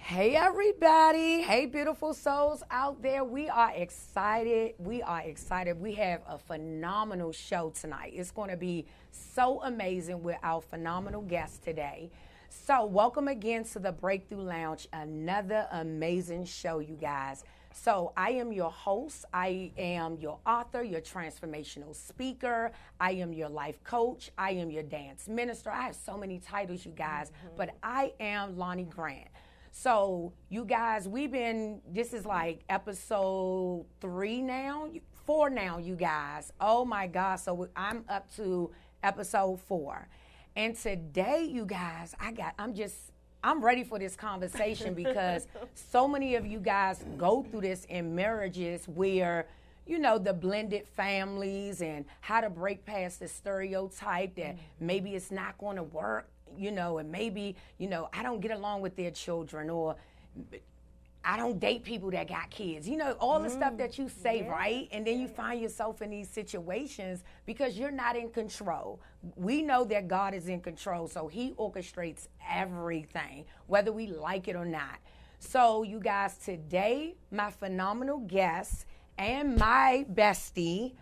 Hey everybody, hey beautiful souls out there. We are excited. We have a phenomenal show tonight. It's going to be so amazing with our phenomenal guest today. So welcome again to the Breakthrough Lounge, another amazing show, you guys. So I am your host. I am your author, your transformational speaker. I am your life coach. I am your dance minister. I have so many titles, you guys, but I am Lonnie Grant. So you guys, this is like episode 4 now, you guys. Oh my God. So I'm up to episode 4. And today, you guys, I'm ready for this conversation because so many of you guys go through this in marriages where, you know, the blended families and how to break past the stereotype that maybe it's not going to work. You know, and maybe, you know, I don't get along with their children, or I don't date people that got kids. You know, all the stuff that you say, right? And then you find yourself in these situations because you're not in control. We know that God is in control, so he orchestrates everything, whether we like it or not. So, you guys, today, my phenomenal guest and my bestie,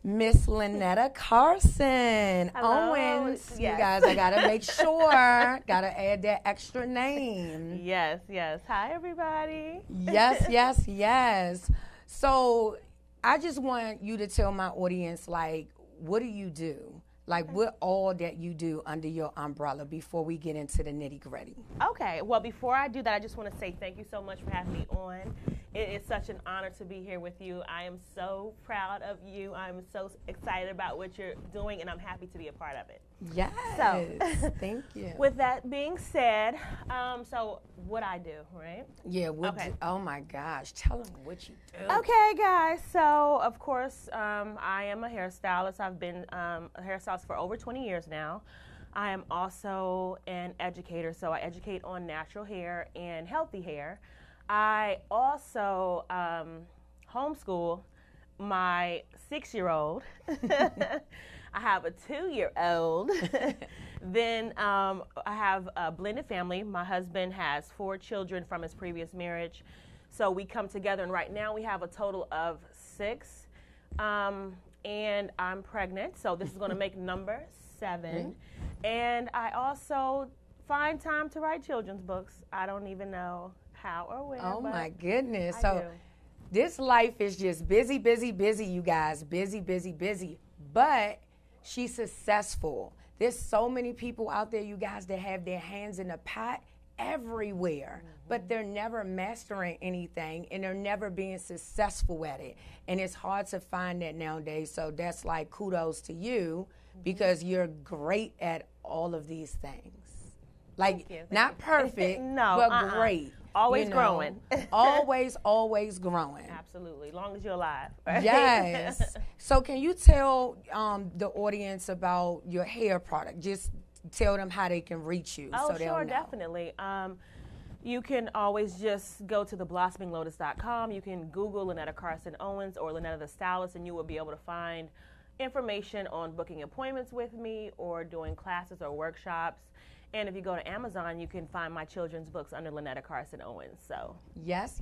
Miss Lynetta Carson. Hello. Owens. Yes. You guys, I gotta make sure. Gotta add that extra name. Yes. Hi, everybody. Yes. So I just want you to tell my audience, like, what do you do? Like, what all that you do under your umbrella before we get into the nitty-gritty? Okay. Well, before I do that, I just want to say thank you so much for having me on. It is such an honor to be here with you. I am so proud of you. I'm so excited about what you're doing, and I'm happy to be a part of it. Yes. So, thank you. With that being said, so what I do, right? Yeah. Okay. Oh my gosh. Tell them what you do. Okay, guys. So, of course, I am a hairstylist. I've been a hairstylist for over 20 years now. I am also an educator, so I educate on natural hair and healthy hair. I also homeschool my 6-year-old. I have a 2-year-old. Then I have a blended family. My husband has 4 children from his previous marriage. So we come together, and right now we have a total of 6. And I'm pregnant, so this is going to make number 7. And I also find time to write children's books. I don't even know how or when. Oh my goodness. I So do. this life is just busy, busy, busy, you guys. Busy, busy, busy. But she's successful. There's so many people out there, you guys, that have their hands in the pot everywhere, but they're never mastering anything, and they're never being successful at it. And it's hard to find that nowadays. So that's like kudos to you, because you're great at all of these things. Like, not perfect, No, but great. Always you know. growing. always growing. Absolutely, as long as you're alive. Right? Yes. So can you tell the audience about your hair product? Just tell them how they can reach you. Oh, so they'll sure, know. definitely. You can always just go to theblossominglotus.com. You can Google Lynetta Carson Owens or Lynetta the Stylist, and you will be able to find information on booking appointments with me or doing classes or workshops. And if you go to Amazon, you can find my children's books under Lynetta Carson Owens. So Yes.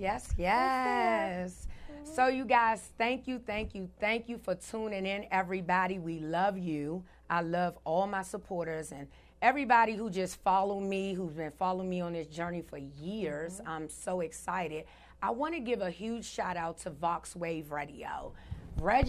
So you guys, thank you for tuning in, everybody. We love you. I love all my supporters and everybody who just follow me, who's been following me on this journey for years. I'm so excited. I want to give a huge shout out to Vox Wave Radio. Reg,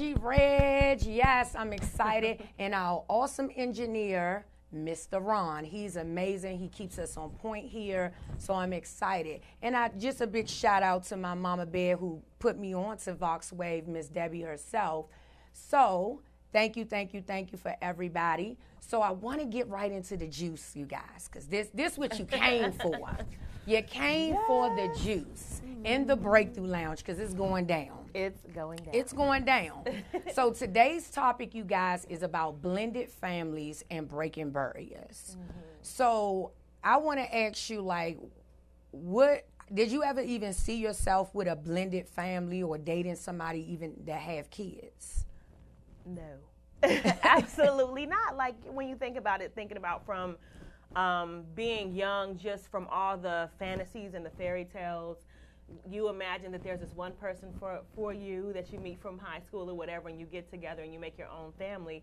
yes, I'm excited. And our awesome engineer, Mr. Ron. He's amazing. He keeps us on point here, so I'm excited. And just a big shout out to my mama bear who put me on to Vox Wave, Miss Debbie herself. So thank you for everybody. So I want to get right into the juice, you guys, because this what you came for. You came for the juice in the Breakthrough Lounge, because it's going down. it's going down. It's going down. So today's topic, you guys, is about blended families and breaking barriers. So I want to ask you, like, what did you ever even see yourself with a blended family or dating somebody even that have kids? No. Absolutely not. Like, when you think about it, thinking about from being young, just from all the fantasies and the fairy tales, you imagine that there's this one person for you that you meet from high school or whatever, and you get together and you make your own family.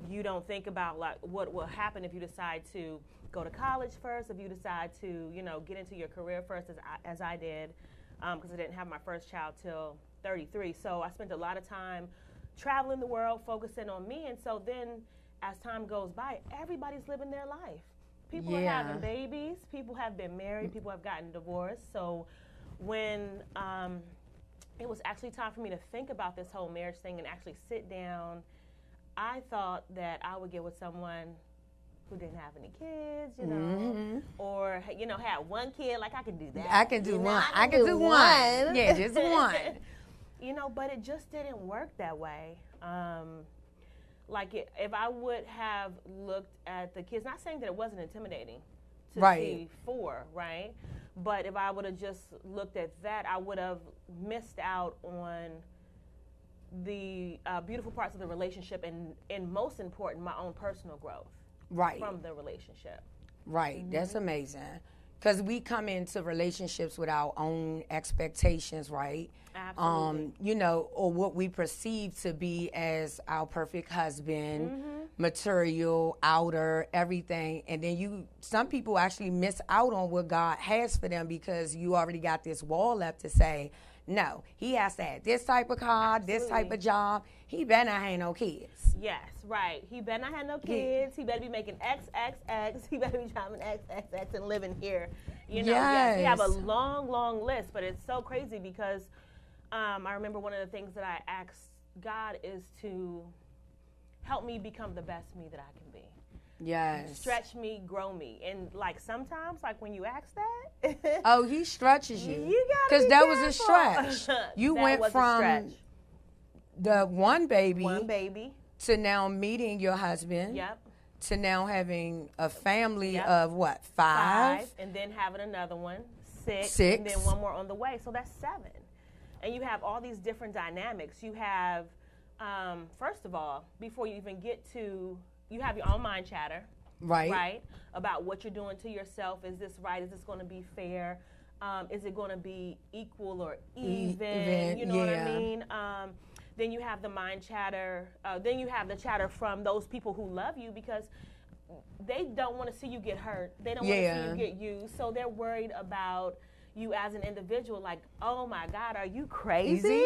You don't think about, like, what will happen if you decide to go to college first, if you decide to, get into your career first, as I did, because I didn't have my first child till 33. So I spent a lot of time traveling the world, focusing on me. And so then as time goes by, everybody's living their life. People are having babies, people have been married, people have gotten divorced. So when it was actually time for me to think about this whole marriage thing and actually sit down, I thought that I would get with someone who didn't have any kids, or, had one kid. Like, I can do that. I can do one. I can do one. Yeah, just one. But it just didn't work that way. If I would have looked at the kids, not saying that it wasn't intimidating to see 4, right? But if I would have just looked at that, I would have missed out on the beautiful parts of the relationship and most important, my own personal growth from the relationship. Right. That's amazing. Because we come into relationships with our own expectations, right? Absolutely. Or what we perceive to be as our perfect husband, material, outer, everything. And then some people actually miss out on what God has for them because you already got this wall up to say, No, he has to have this type of car, this type of job. He better not have no kids. Yes, right. He better not have no kids. He better be making XXX. He better be driving XXX and living here. You know, yes, we have a long, long list, but it's so crazy because I remember one of the things that I asked God is to help me become the best me that I can be. Yes. Stretch me, grow me. And like sometimes, like when you ask that. Oh, he stretches you. You gotta because be that careful. was a stretch. You went from the one baby to now meeting your husband. Yep. To now having a family of what, 5? And then having another one, 6. 6. And then one more on the way. So that's 7. And you have all these different dynamics. You have, first of all, before you even get to, you have your own mind chatter. Right? About what you're doing to yourself. Is this right? Is this going to be fair? Is it going to be equal or even? You know what I mean? Then you have the mind chatter. Then you have the chatter from those people who love you because they don't want to see you get hurt. They don't want to see you get used. So they're worried about you as an individual. Like, oh my God, are you crazy?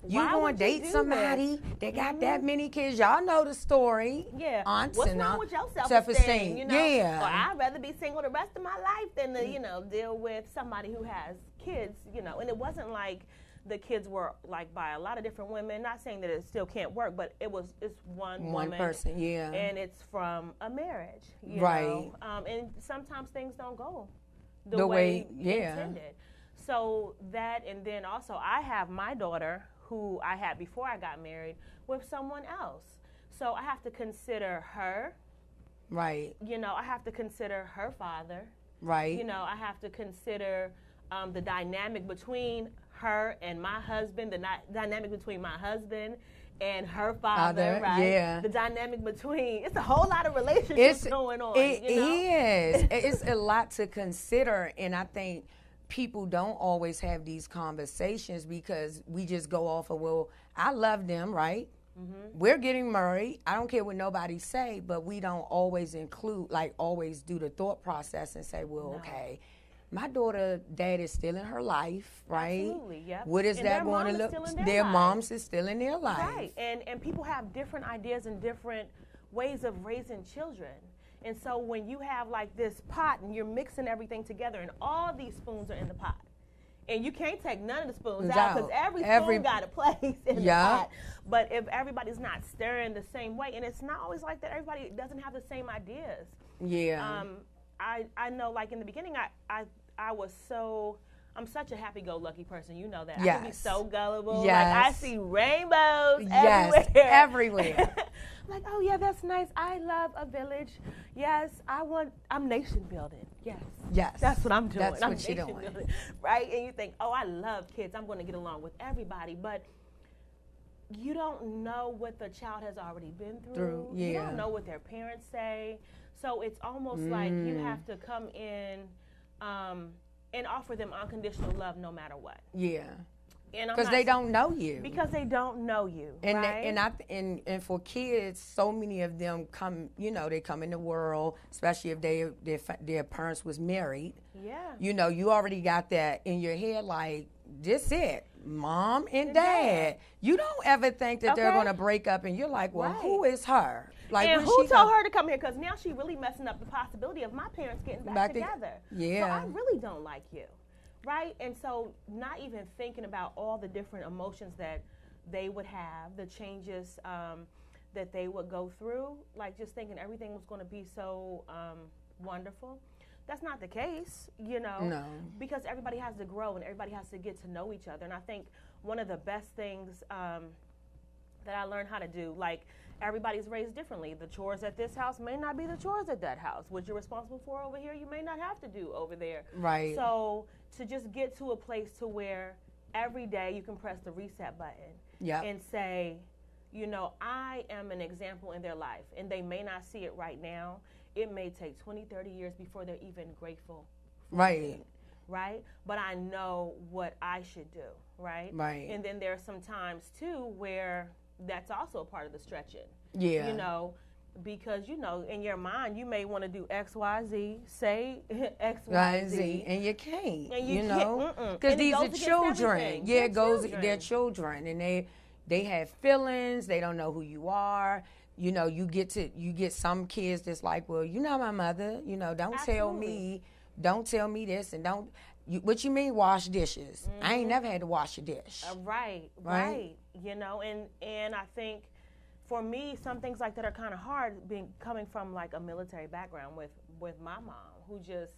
You going to date somebody that got that many kids? Y'all know the story. Yeah. Aunts What's and wrong with your self-esteem? You know? Yeah. Or I'd rather be single the rest of my life than to, you know, deal with somebody who has kids, you know. And it wasn't like the kids were like by a lot of different women. Not saying that it still can't work, but it's one woman, person, and it's from a marriage, you right? know? And sometimes things don't go the way intended. So that, and then also I have my daughter who I had before I got married with someone else. So I have to consider her, right? You know, I have to consider her father, right? You know, I have to consider the dynamic between her and my husband, the dynamic between my husband and her father, right? Yeah. The dynamic between, it's a whole lot of relationships going on. It you know? is. It's a lot to consider, and I think people don't always have these conversations because we just go off of, well, I love them, right? Mm-hmm. We're getting married. I don't care what nobody say, but we don't always include, like always do the thought process and say, well, okay, my daughter, dad is still in her life, right? Absolutely, yep. What is that going to look? Their moms is still in their life. Right, and people have different ideas and different ways of raising children. And so when you have like this pot and you're mixing everything together and all these spoons are in the pot, and you can't take none of the spoons out because every spoon got a place in the pot. But if everybody's not stirring the same way, and it's not always like that, everybody doesn't have the same ideas. Yeah. I know, like in the beginning, I'm such a happy-go-lucky person. You know that. Yes. I can be so gullible. Yes. Like I see rainbows everywhere. Like, oh yeah, that's nice. I love a village. Yes, I'm nation building. Yes. That's what I'm doing. That's I'm what you're doing. Building, right? And you think, oh, I love kids. I'm going to get along with everybody. But you don't know what the child has already been through. You don't know what their parents say. So it's almost like you have to come in and offer them unconditional love no matter what. Yeah. Because they don't know you. Because they don't know you, and right? And for kids, so many of them come. You know, they come in the world, especially if their parents was married. Yeah. You know, you already got that in your head. Like, this it, mom and dad. You don't ever think that they're going to break up, and you're like, well, who is her? Like, and who told her to come here? Because now she's really messing up the possibility of my parents getting back together. Yeah. So I really don't like you. Right? And so not even thinking about all the different emotions that they would have, the changes that they would go through, like just thinking everything was going to be so wonderful. That's not the case, you know. No. Because everybody has to grow and everybody has to get to know each other. And I think one of the best things that I learned how to do, like everybody's raised differently. The chores at this house may not be the chores at that house. What you're responsible for over here, you may not have to do over there. Right. So to just get to a place to where every day you can press the reset button and say, you know, I am an example in their life, and they may not see it right now. It may take 20, 30 years before they're even grateful for me, right? But I know what I should do, right? Right. And then there are some times, too, where that's also a part of the stretching. Yeah. You know, because, you know, in your mind, you may want to do X, Y, Z, say X, Y, Right, Z. and you can't, And you you know, can't, because and it these goes are against children. everything. Yeah, They're they're children, and they have feelings. They don't know who you are. You know, you get some kids that's like, well, you're not my mother. You know, don't tell me this, and don't. What you mean wash dishes? I ain't never had to wash a dish. Right. You know, and I think for me, some things like that are kind of hard coming from like a military background with my mom, who just,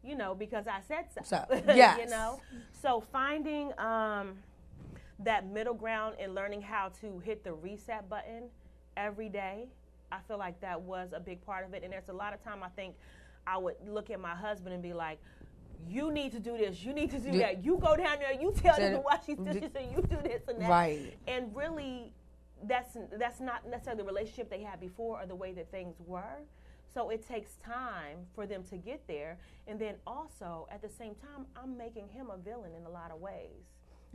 you know, because I said so. Yes. You know, so finding that middle ground and learning how to hit the reset button every day, I feel like that was a big part of it. And there's a lot of time I think I would look at my husband and be like, you need to do this, you need to do that. You go down there, you tell them to wash these dishes, and you do this and that. Right. And really, that's not necessarily the relationship they had before or the way that things were. So it takes time for them to get there. And then also, at the same time, I'm making him a villain in a lot of ways.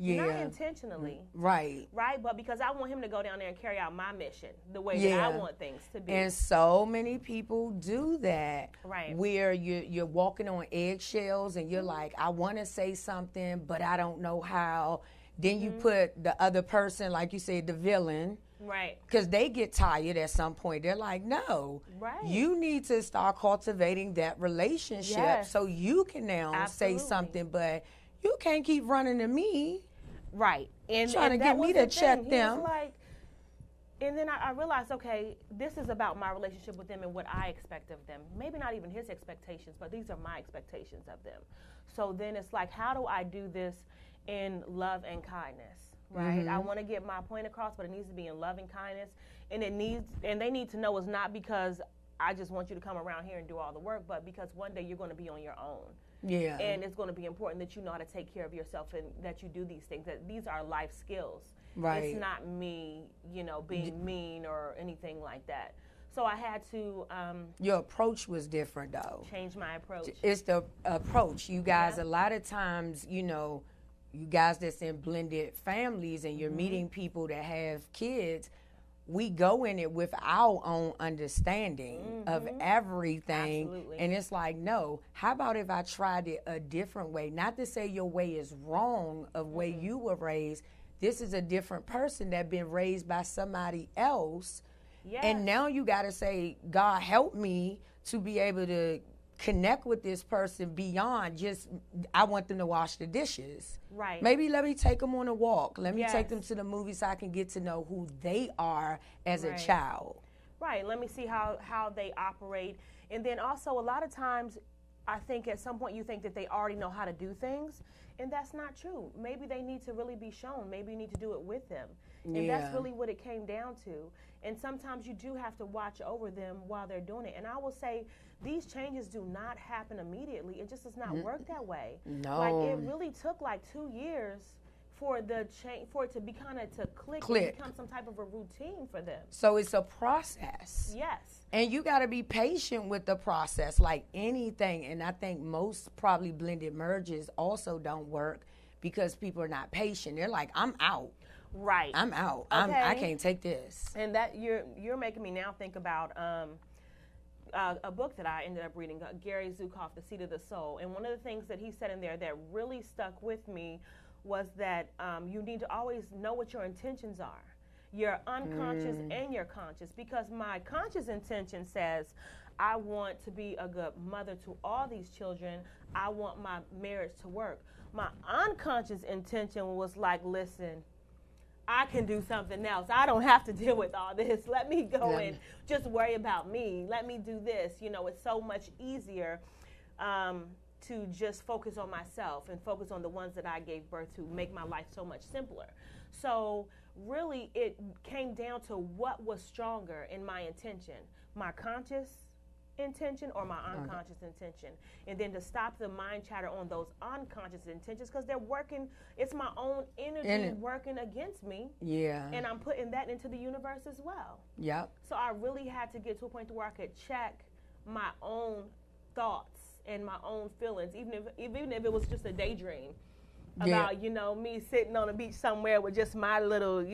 Yeah. Not intentionally. Right. Right, but because I want him to go down there and carry out my mission the way that I want things to be. And so many people do that. Right. Where you're walking on eggshells and you're like, I want to say something, but I don't know how. Then you put the other person, like you said, the villain. Right. Because they get tired at some point. They're like, no. Right. You need to start cultivating that relationship so you can now say something, but you can't keep running to me. Right. And trying to get me to check them. Like, and then I realized, okay, this is about my relationship with them and what I expect of them. Maybe not even his expectations, but these are my expectations of them. So then it's like, how do I do this in love and kindness? Right? I want to get my point across, but it needs to be in love and kindness. And they need to know it's not because I just want you to come around here and do all the work, but because one day you're going to be on your own. Yeah. And it's going to be important that you know how to take care of yourself and that you do these things, that these are life skills. Right. It's not me, you know, being mean or anything like that. So I had to... your approach was different, though. Change my approach. It's the approach. You guys, a lot of times, you know, you guys that's in blended families and you're meeting people that have kids, we go in it with our own understanding of everything. Absolutely. And it's like, no, how about if I tried it a different way? Not to say your way is wrong of way you were raised. This is a different person that been raised by somebody else. Yes. And now you got to say, God, help me to be able to connect with this person beyond just, I want them to wash the dishes. Right. Maybe let me take them on a walk. Let me take them to the movies so I can get to know who they are as a child. Right. Let me see how they operate. And then also a lot of times I think at some point you think that they already know how to do things, and that's not true. Maybe they need to really be shown. Maybe you need to do it with them. And that's really what it came down to. And sometimes you do have to watch over them while they're doing it. And I will say these changes do not happen immediately. It just does not work that way. No. Like it really took like 2 years for the change, for it to be kind of to click and become some type of a routine for them. So it's a process. Yes. And you got to be patient with the process, like anything. And I think most probably blended marriages also don't work because people are not patient. They're like, I'm out. Right. I'm out. Okay. I can't take this. And that you're making me now think about a book that I ended up reading, Gary Zukav, The Seat of the Soul. And one of the things that he said in there that really stuck with me was that you need to always know what your intentions are, your unconscious and your conscious. Because my conscious intention says, I want to be a good mother to all these children. I want my marriage to work. My unconscious intention was like, listen, I can do something else. I don't have to deal with all this. Let me go and just worry about me. Let me do this. You know, it's so much easier to just focus on myself and focus on the ones that I gave birth to, make my life so much simpler. So really it came down to what was stronger in my intention, my conscious intention or my unconscious intention, and then to stop the mind chatter on those unconscious intentions, because they're working, it's my own energy working against me, and I'm putting that into the universe as well. So I really had to get to a point to where I could check my own thoughts and my own feelings, even if it was just a daydream. about, me sitting on a beach somewhere with just my little,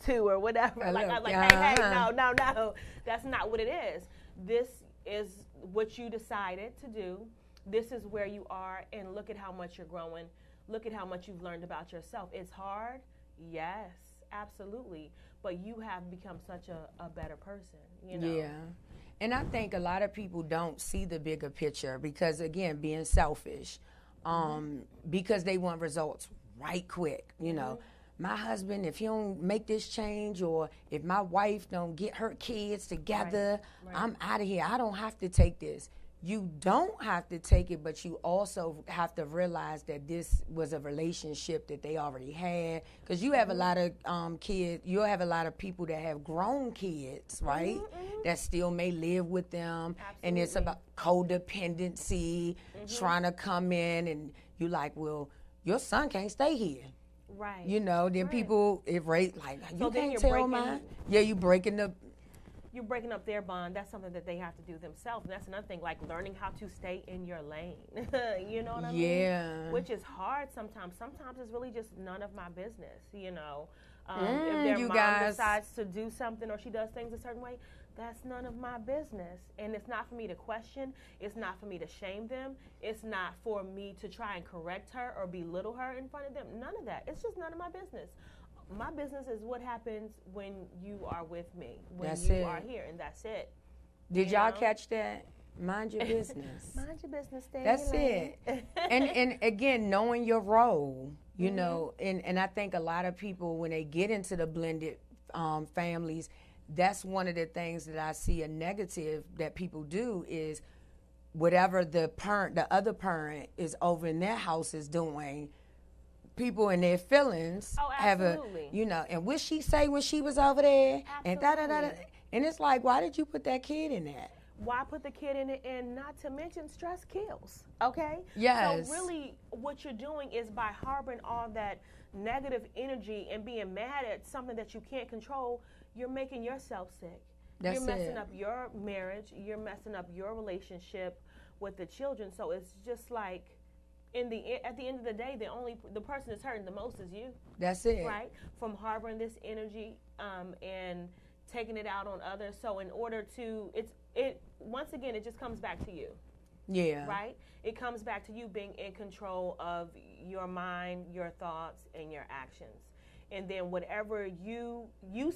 two or whatever. I was like, hey, no. That's not what it is. This is what you decided to do. This is where you are, and look at how much you're growing. Look at how much you've learned about yourself. It's hard. Yes, absolutely. But you have become such a better person, Yeah. And I think a lot of people don't see the bigger picture because, again, being selfish, because they want results right quick. My husband, if he don't make this change, or if my wife don't get her kids together, right. I'm out of here. I don't have to take this. You don't have to take it, but you also have to realize that this was a relationship that they already had. Because you have a lot of kids, you'll have a lot of people that have grown kids, right? That still may live with them. Absolutely. And it's about codependency, trying to come in, and you're like, well, your son can't stay here. Right. Then people, you so can't tell mine. Yeah, you're breaking up their bond. That's something that they have to do themselves. And that's another thing, like learning how to stay in your lane. You know what I mean? Yeah. Which is hard sometimes. Sometimes it's really just none of my business, If their mom decides to do something, or she does things a certain way, that's none of my business. And it's not for me to question. It's not for me to shame them. It's not for me to try and correct her or belittle her in front of them. None of that. It's just none of my business. My business is what happens when you are with me, when you are here, and that's it. Did y'all catch that? Mind your business. Mind your business. Stay That's it. And again, knowing your role, know, and I think a lot of people, when they get into the blended families, that's one of the things that I see a negative that people do is whatever the other parent is over in their house is doing, people in their feelings have and what she say when she was over there, and and it's like, why did you put that kid in that? Why put the kid in it? And not to mention, stress kills. Okay. Yes. So really, what you're doing is by harboring all that negative energy and being mad at something that you can't control, you're making yourself sick. You're messing up your marriage. You're messing up your relationship with the children. So it's just like, at the end of the day, the person that's hurting the most is you. That's it. Right? From harboring this energy and taking it out on others. So in order to, once again, it just comes back to you. Yeah. Right? It comes back to you being in control of your mind, your thoughts, and your actions. And then whatever you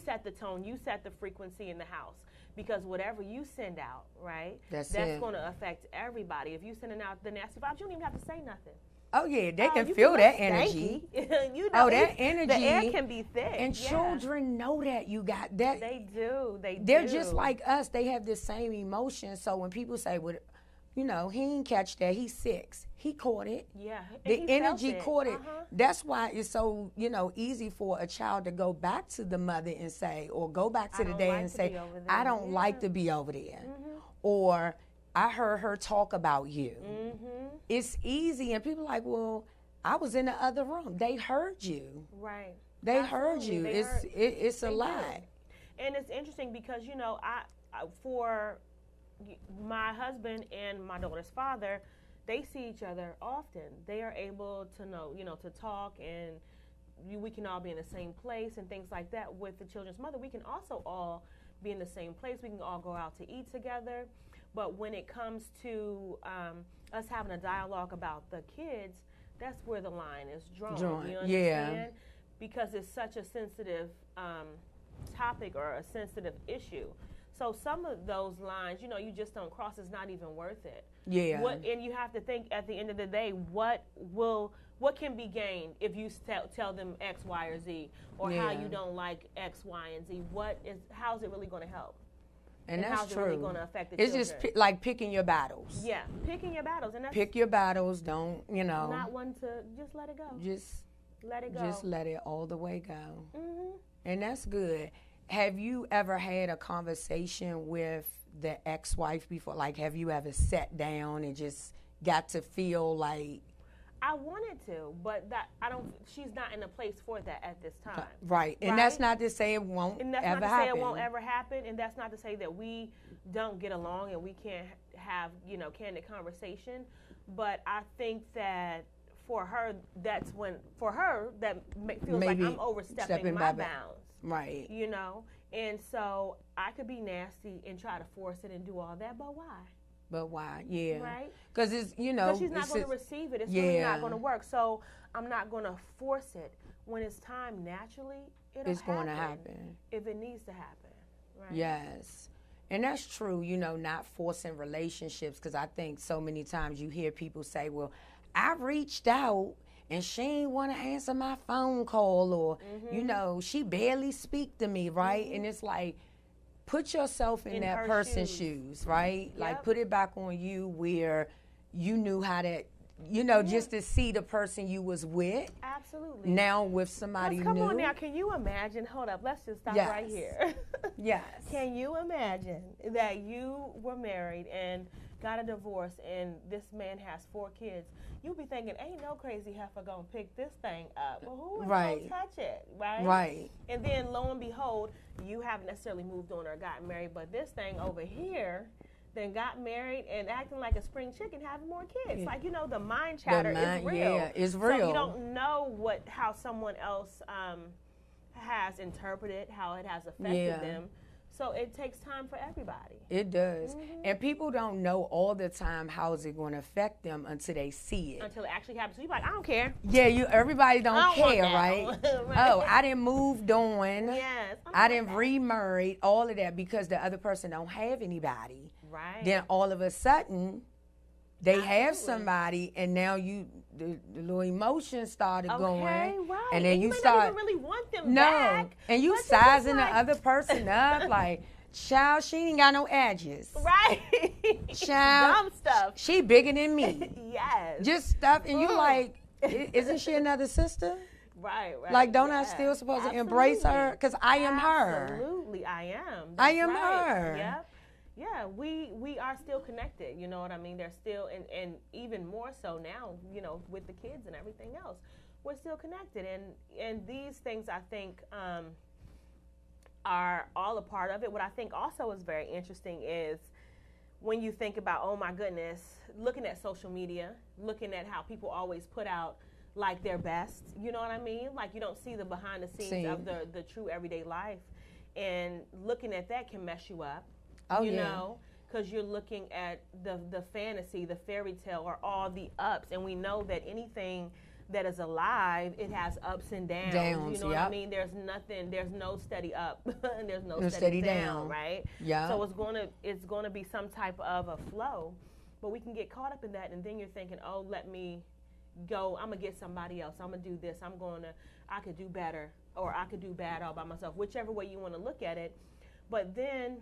set the tone, you set the frequency in the house. Because whatever you send out, right, that's going to affect everybody. If you're sending out the nasty vibes, you don't even have to say nothing. Oh, yeah, they can feel that energy. That energy. The air can be thick. And children know that you got that. They do. They're just like us. They have the same emotion. So when people say, well, he didn't catch that, he's 6. He caught it. Yeah. The energy caught it. That's why it's so, easy for a child to go back to the mother and say, or go back to the dad and say, I don't like to be over there. Or I heard her talk about you. It's easy. And people are like, well, I was in the other room. They heard you. Right. They heard you. It's a lie. And it's interesting because, for my husband and my daughter's father, they see each other often. They are able to know, to talk, and we can all be in the same place and things like that. With the children's mother, we can also all be in the same place. We can all go out to eat together. But when it comes to us having a dialogue about the kids, that's where the line is drawn. You understand? Yeah. Because it's such a sensitive topic or a sensitive issue. So some of those lines, you just don't cross. It's not even worth it. Yeah. And you have to think at the end of the day, what can be gained if you tell them X, Y, or Z, or how you don't like X, Y, and Z? How's it really going to help? And that's how's true. It really going to affect the it's children? Just like picking your battles. Yeah, picking your battles, and that's pick your battles. Don't not one to just let it go. Just let it go. Just let it all the way go. And that's good. Have you ever had a conversation with the ex-wife before? Like, have you ever sat down and just got to feel like? I wanted to, but she's not in a place for that at this time. Right. And that's not to say it won't ever happen. And that's not to say it won't ever happen. And that's not to say that we don't get along and we can't have, candid conversation. But I think that for her, that feels Maybe like I'm overstepping my bounds. Right. You know? And so I could be nasty and try to force it and do all that, but why? But why? Yeah. Right? Because it's, because she's not going to receive it. It's really not going to work. So I'm not going to force it. When it's time naturally, it's going to happen. If it needs to happen. Right? Yes. And that's true, not forcing relationships, because I think so many times you hear people say, well, I reached out and she ain't want to answer my phone call, or, she barely speak to me, right? And it's like, put yourself in that person's shoes, right? Yep. Like, put it back on you where you knew how to, just to see the person you was with. Absolutely. Now with somebody new. Come on now, can you imagine? Hold up, let's just stop right here. Yes. Can you imagine that you were married and got a divorce and this man has 4 kids? You'll be thinking, ain't no crazy heifer gonna pick this thing up. Well, who is gonna touch it, right? Right. And then lo and behold, you haven't necessarily moved on or gotten married, but this thing over here then got married and acting like a spring chicken, having more kids. Like, the mind chatter is real. Yeah, it's real. So you don't know how someone else has interpreted, how it has affected them. So it takes time for everybody. It does. And people don't know all the time how is it going to affect them until they see it. Until it actually happens. So you're like, I don't care. Yeah, everybody don't care, right? Right? Oh, I didn't moved on. Yes. I didn't remarried, all of that, because the other person don't have anybody. Right. Then all of a sudden, they have somebody, and now the little emotions started going. Right. And then you you start. Not even really want them back. And you sizing the other person up like, child, she ain't got no edges. Right. Child, dumb stuff. She bigger than me. Yes. Just stuff, and you like, isn't she another sister? Right. Like, don't I still supposed to embrace her? Because I am her. Absolutely, I am. I am her. Yep. Yeah, we are still connected, you know what I mean? They're still, and even more so now, with the kids and everything else, we're still connected. And these things, I think, are all a part of it. What I think also is very interesting is when you think about, oh my goodness, looking at social media, looking at how people always put out like their best, you know what I mean? Like you don't see the behind the scenes of the true everyday life. And looking at that can mess you up. You know, because you're looking at the fantasy, the fairy tale, or all the ups. And we know that anything that is alive, it has ups and downs. You know what I mean? There's no steady up, and there's no steady down, right? Yeah. So it's gonna be some type of a flow, but we can get caught up in that, and then you're thinking, oh, let me go. I'm gonna get somebody else. I'm gonna do this. I could do better, or I could do bad all by myself. Whichever way you want to look at it, but then.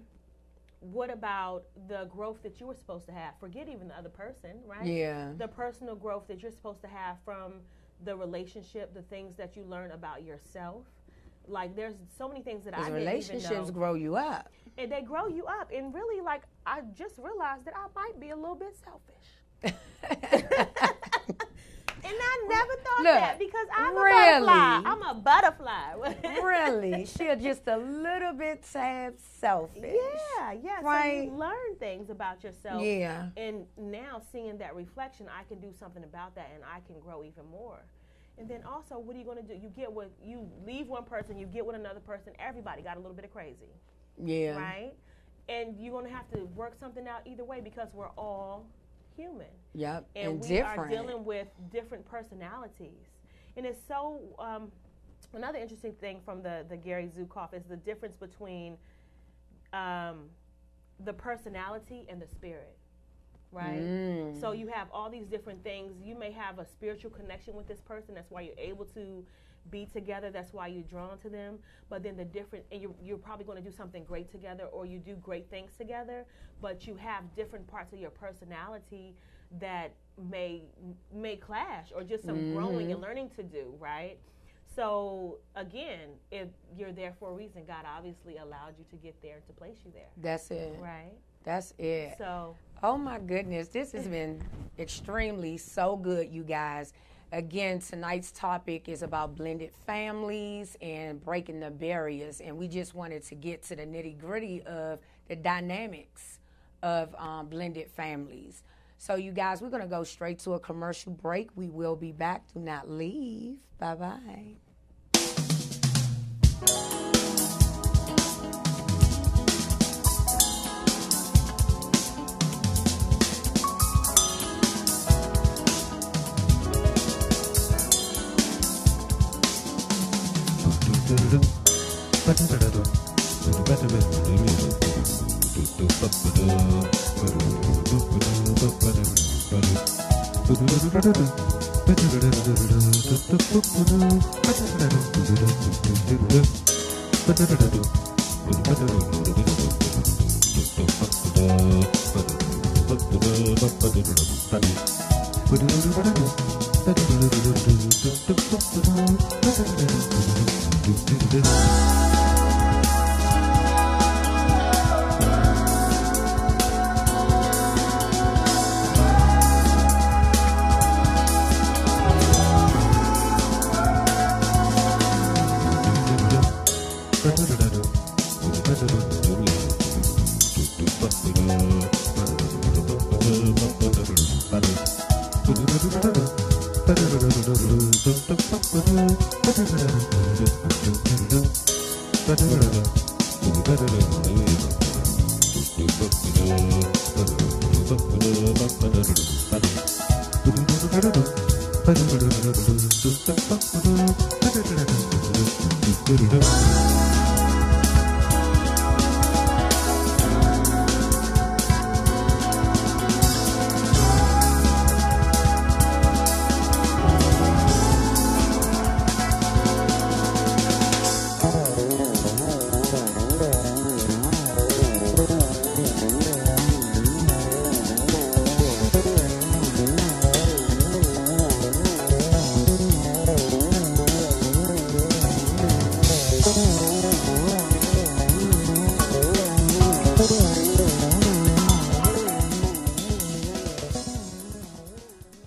What about the growth that you were supposed to have? Forget even the other person, right? Yeah. The personal growth that you're supposed to have from the relationship, the things that you learn about yourself. Like, there's so many things that I didn't even know. Relationships grow you up. And they grow you up. And really, like, I just realized that I might be a little bit selfish. And I never thought that because I'm a butterfly. I'm a butterfly. Really? She's just a little bit selfish. Yeah. Right? So you learn things about yourself. Yeah. And now seeing that reflection, I can do something about that and I can grow even more. And then also, what are you going to do? You leave one person, you get with another person. Everybody got a little bit of crazy. Yeah. Right? And you're going to have to work something out either way because we're all human. Yep. And we different. are dealing with different personalities. And it's so, another interesting thing from the Gary Zukav is the difference between the personality and the spirit, right? So you have all these different things. You may have a spiritual connection with this person. That's why you're able to be together. That's why you're drawn to them. But then and you're probably going to do something great together, or you do great things together, but you have different parts of your personality that may clash, or just some growing and learning to do, right? So again, if you're there for a reason, God obviously allowed you to get there, to place you there. That's it. Right? That's it. So, oh my goodness, this has been extremely so good, you guys. Again, tonight's topic is about blended families and breaking the barriers. And we just wanted to get to the nitty-gritty of the dynamics of blended families. So you guys, we're going to go straight to a commercial break. We will be back. Do not leave. Bye-bye.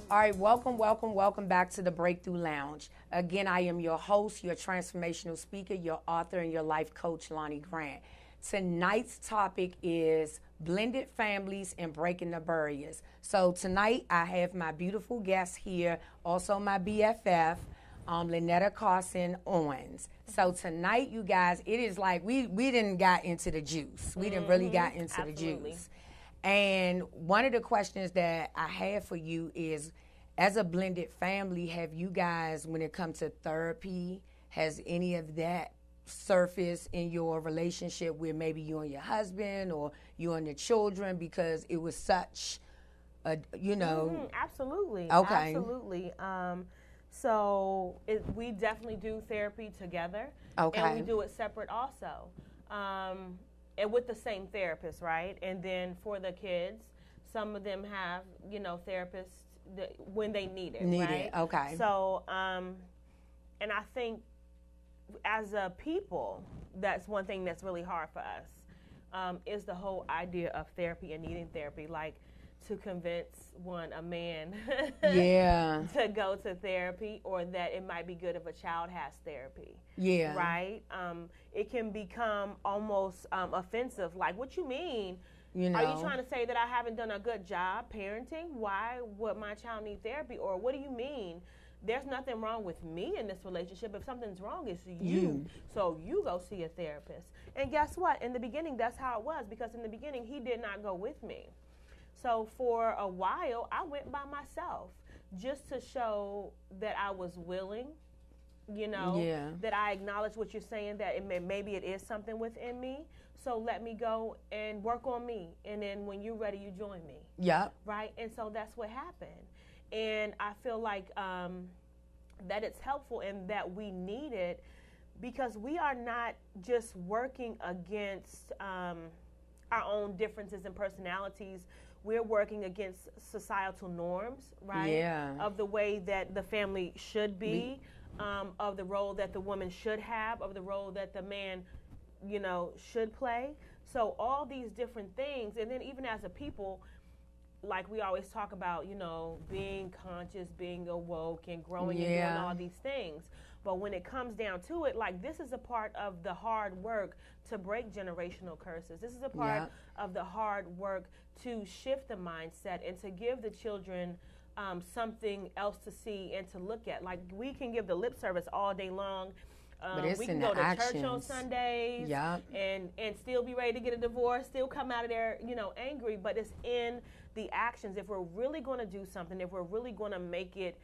All right, welcome back to the Breakthrough Lounge. Again, I am your host, your transformational speaker, your author, and your life coach, Lonnie Grant. Tonight's topic is blended families and breaking the barriers. So tonight, I have my beautiful guest here, also my BFF, Lynetta, Carson, Owens. So tonight, you guys, it is like we didn't got into the juice. We didn't really got into Absolutely. the juice. And one of the questions that I have for you is, as a blended family, have you guys, when it comes to therapy, has any of that surfaced in your relationship with maybe you and your husband or you and your children, because it was such a, Absolutely. Okay. Absolutely. So we definitely do therapy together. Okay. And we do it separate also. And with the same therapist, right? And then for the kids, some of them have, therapists when they need it, right? Okay. So, and I think as a people, that's one thing that's really hard for us, is the whole idea of therapy and needing therapy. Like, to convince a man Yeah. to go to therapy, or that it might be good if a child has therapy. Yeah. Right? It can become almost offensive. Like, what you mean? Are you trying to say that I haven't done a good job parenting? Why would my child need therapy? Or what do you mean? There's nothing wrong with me in this relationship. If something's wrong, it's you. So you go see a therapist. And guess what? In the beginning, that's how it was, because in the beginning, he did not go with me. So for a while, I went by myself just to show that I was willing, that I acknowledge what you're saying, that maybe it is something within me. So let me go and work on me. And then when you're ready, you join me. Yep. Right? And so that's what happened. And I feel like that it's helpful and that we need it, because we are not just working against our own differences and personalities. We're working against societal norms, right? Yeah. Of the way that the family should be, of the role that the woman should have, of the role that the man, should play. So all these different things. And then even as a people, like we always talk about, being conscious, being awoke, and growing and doing all these things. But when it comes down to it, like, this is a part of the hard work to break generational curses. This is a part of the hard work to shift the mindset and to give the children something else to see and to look at. Like, we can give the lip service all day long. We can go to church on Sundays and still be ready to get a divorce, still come out of there, angry. But it's in the actions. If we're really going to do something, if we're really going to make it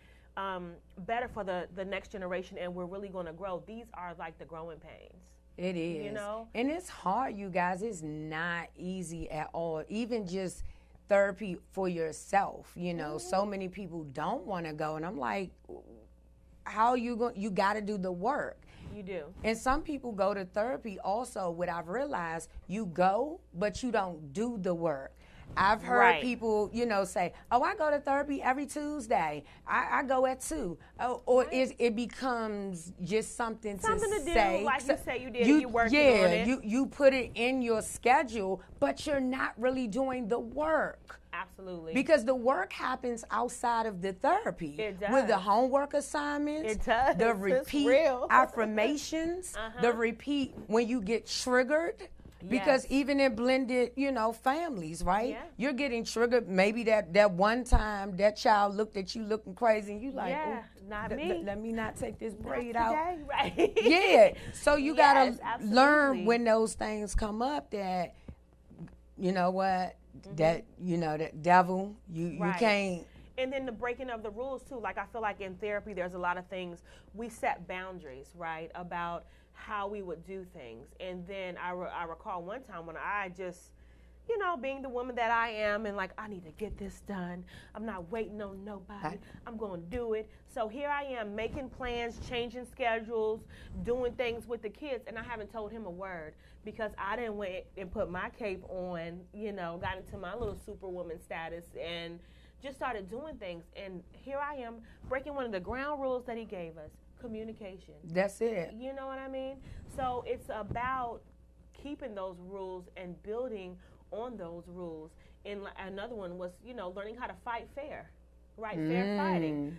better for the next generation, and we're really going to grow, these are like the growing pains. It is. And it's hard, you guys. It's not easy at all. Even just therapy for yourself, so many people don't want to go. And I'm like, how are you going? You got to do the work. You do. And some people go to therapy also. What I've realized, you go, but you don't do the work. I've heard people, say, oh, I go to therapy every Tuesday. I go at 2. Or it becomes just something to say. Do, like you say you did, you work on it. You put it in your schedule, but you're not really doing the work. Absolutely. Because the work happens outside of the therapy. It does. With the homework assignments. It does. The repeat affirmations. The repeat when you get triggered. Because even in blended, families, right? Yeah. You're getting triggered. Maybe that one time that child looked at you looking crazy and you like, not me. Let me not take this braid out. Right. Yeah. So you got to learn when those things come up that, you know what, that devil, you can't. And then the breaking of the rules too. Like, I feel like in therapy, there's a lot of things we set boundaries, right, about how we would do things. And then I recall one time when I just, being the woman that I am, and like, I need to get this done. I'm not waiting on nobody. I'm going to do it. So here I am making plans, changing schedules, doing things with the kids, and I haven't told him a word because I didn't wait and put my cape on, got into my little superwoman status and just started doing things. And here I am breaking one of the ground rules that he gave us. Communication. That's it. You know what I mean? So it's about keeping those rules and building on those rules. And another one was, learning how to fight fair, right? Fair fighting.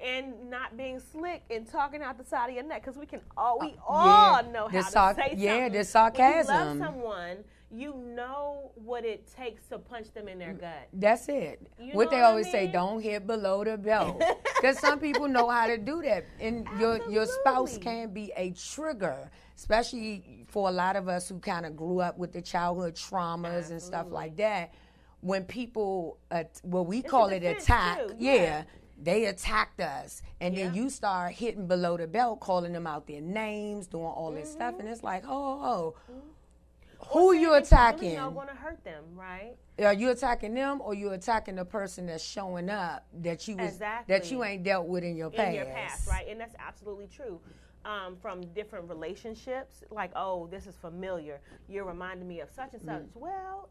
And not being slick and talking out the side of your neck, because we all know how to say something. Yeah, the sarcasm. When you love someone, you know what it takes to punch them in their gut. That's it. What they always say, don't hit below the belt. Because some people know how to do that. And your spouse can be a trigger, especially for a lot of us who kind of grew up with the childhood traumas and stuff like that. When people, we call it attack. Yeah. They attacked us. And then you start hitting below the belt, calling them out their names, doing all this stuff. And it's like, who you attacking? You're going to hurt them, right? Are you attacking them, or you attacking the person that's showing up that you ain't dealt with in your past? In your past, right? And that's absolutely true. From different relationships, like, oh, this is familiar. You're reminding me of such and such. Well,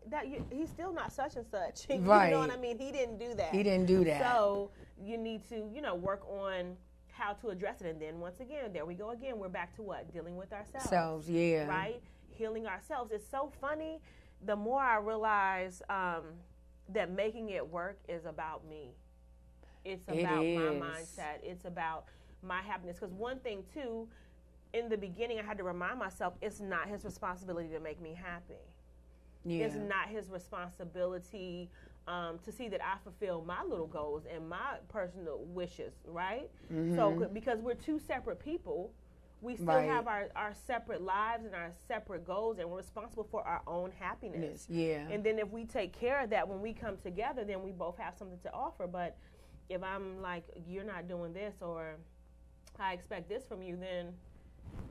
he's still not such and such. Right. You know what I mean? He didn't do that. He didn't do that. So you need to, work on how to address it. And then once again, there we go again. We're back to what? Dealing with ourselves. Right? Healing ourselves. It's so funny. The more I realize that making it work is about me. It's about my mindset. It's about my happiness. Because one thing, too, in the beginning, I had to remind myself it's not his responsibility to make me happy. Yeah. It's not his responsibility to see that I fulfill my little goals and my personal wishes, right? Mm-hmm. So because we're two separate people, we still have our separate lives and our separate goals, and we're responsible for our own happiness. Yeah. And then if we take care of that when we come together, then we both have something to offer. But if I'm like, you're not doing this, or I expect this from you, then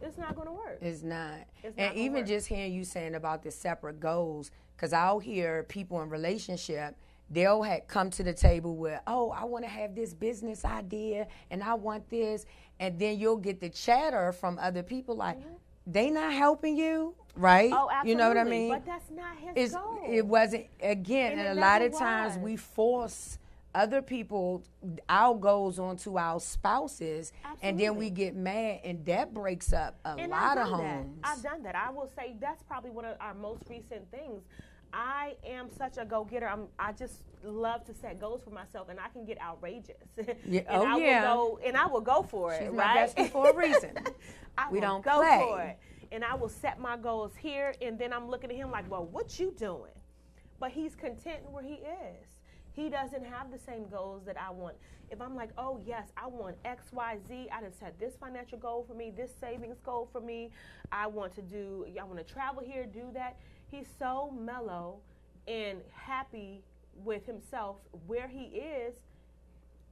it's not going to work. It's not. And even just hearing you saying about the separate goals, because I'll hear people in relationship, they'll come to the table with, oh, I want to have this business idea, and I want this. And then you'll get the chatter from other people like, they not helping you, right? Oh, absolutely. You know what I mean? But that's not his goal. It wasn't, again, and a lot of times we force other people, our goals onto our spouses, and then we get mad, and that breaks up a lot of homes. I've done that. I will say that's probably one of our most recent things. I am such a go-getter. I just love to set goals for myself, and I can get outrageous. Yeah. And I will go for it. She's right? my bestie for a reason. We don't go play. for it. And I will set my goals here, and then I'm looking at him like, well, what you doing? But he's content where he is. He doesn't have the same goals that I want. If I'm like, oh, yes, I want X, Y, Z. I just set this financial goal for me, this savings goal for me. I want to travel here, do that. He's so mellow and happy with himself where he is.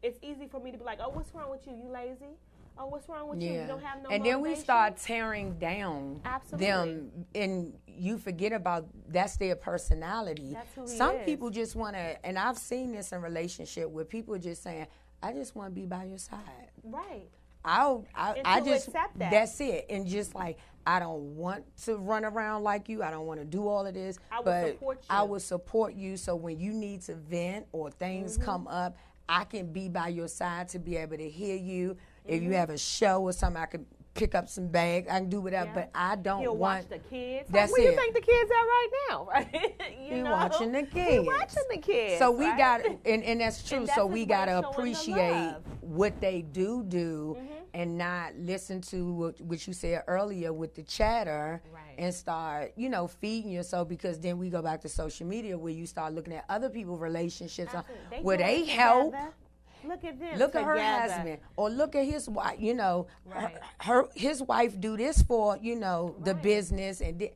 It's easy for me to be like, oh, what's wrong with you? You lazy? Oh, what's wrong with you? You don't have no And motivation? then we start tearing down them, and you forget about that's their personality. That's who he Some is. people just want to, and I've seen this in relationship where people just saying, I just want to be by your side. Right. I just accept that. That's it. And just like, I don't want to run around like you. I don't want to do all of this. I will support you. So when you need to vent or things come up, I can be by your side to be able to hear you. If you have a show or something, I can pick up some bags. I can do whatever, but I don't He'll want. watch the kids. That's where it. you think the kids at right now, right? He watching the kids. He watching the kids. So we right? got, and that's true. And that's so his we way got to of showing the appreciate love. what they do, and not listen to what you said earlier with the chatter, and start, feeding yourself, because then we go back to social media where you start looking at other people's relationships where they help. Look at them. Look at her husband, or look at his wife. His wife do this for the business, and